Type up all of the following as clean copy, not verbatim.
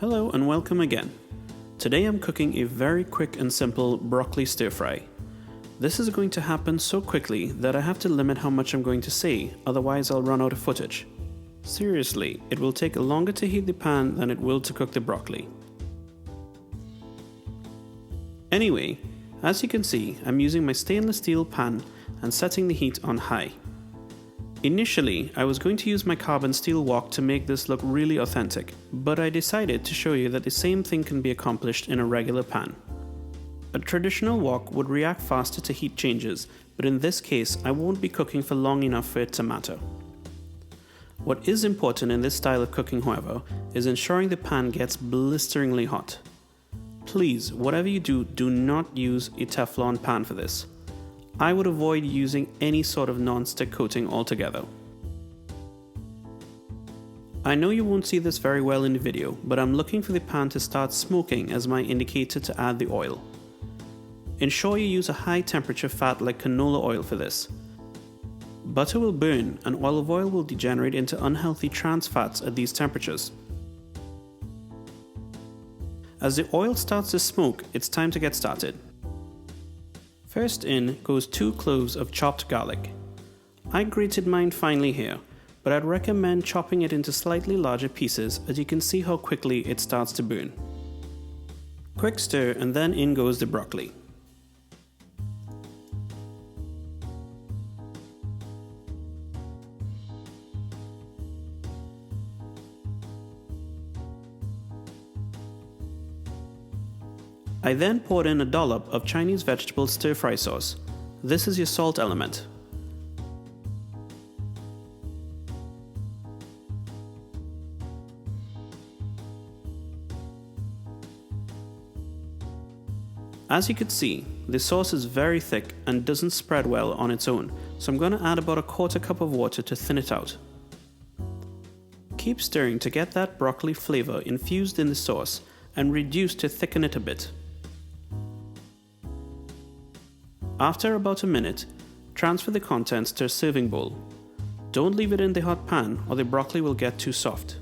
Hello and welcome again. Today I'm cooking a very quick and simple broccoli stir fry. This is going to happen so quickly that I have to limit how much I'm going to say, otherwise I'll run out of footage. Seriously, it will take longer to heat the pan than it will to cook the broccoli. Anyway, as you can see, I'm using my stainless steel pan and setting the heat on high. Initially, I was going to use my carbon steel wok to make this look really authentic, but I decided to show you that the same thing can be accomplished in a regular pan. A traditional wok would react faster to heat changes, but in this case, I won't be cooking for long enough for it to matter. What is important in this style of cooking, however, is ensuring the pan gets blisteringly hot. Please, whatever you do, do not use a Teflon pan for this. I would avoid using any sort of non-stick coating altogether. I know you won't see this very well in the video, but I'm looking for the pan to start smoking as my indicator to add the oil. Ensure you use a high temperature fat like canola oil for this. Butter will burn and olive oil will degenerate into unhealthy trans fats at these temperatures. As the oil starts to smoke, it's time to get started. First in goes 2 cloves of chopped garlic. I grated mine finely here, but I'd recommend chopping it into slightly larger pieces as you can see how quickly it starts to burn. Quick stir and then in goes the broccoli. I then poured in a dollop of Chinese vegetable stir-fry sauce. This is your salt element. As you can see, the sauce is very thick and doesn't spread well on its own, so I'm going to add about a quarter cup of water to thin it out. Keep stirring to get that broccoli flavor infused in the sauce and reduce to thicken it a bit. After about a minute, transfer the contents to a serving bowl. Don't leave it in the hot pan or the broccoli will get too soft.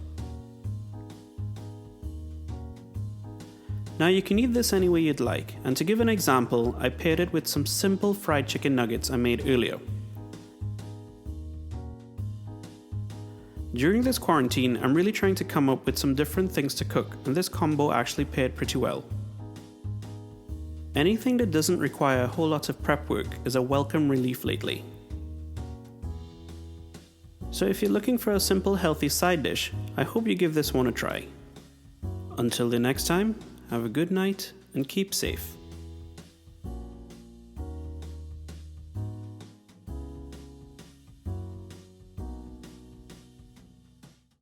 Now you can eat this any way you'd like, and to give an example, I paired it with some simple fried chicken nuggets I made earlier. During this quarantine, I'm really trying to come up with some different things to cook, and this combo actually paired pretty well. Anything that doesn't require a whole lot of prep work is a welcome relief lately. So if you're looking for a simple healthy side dish, I hope you give this one a try. Until the next time, have a good night and keep safe.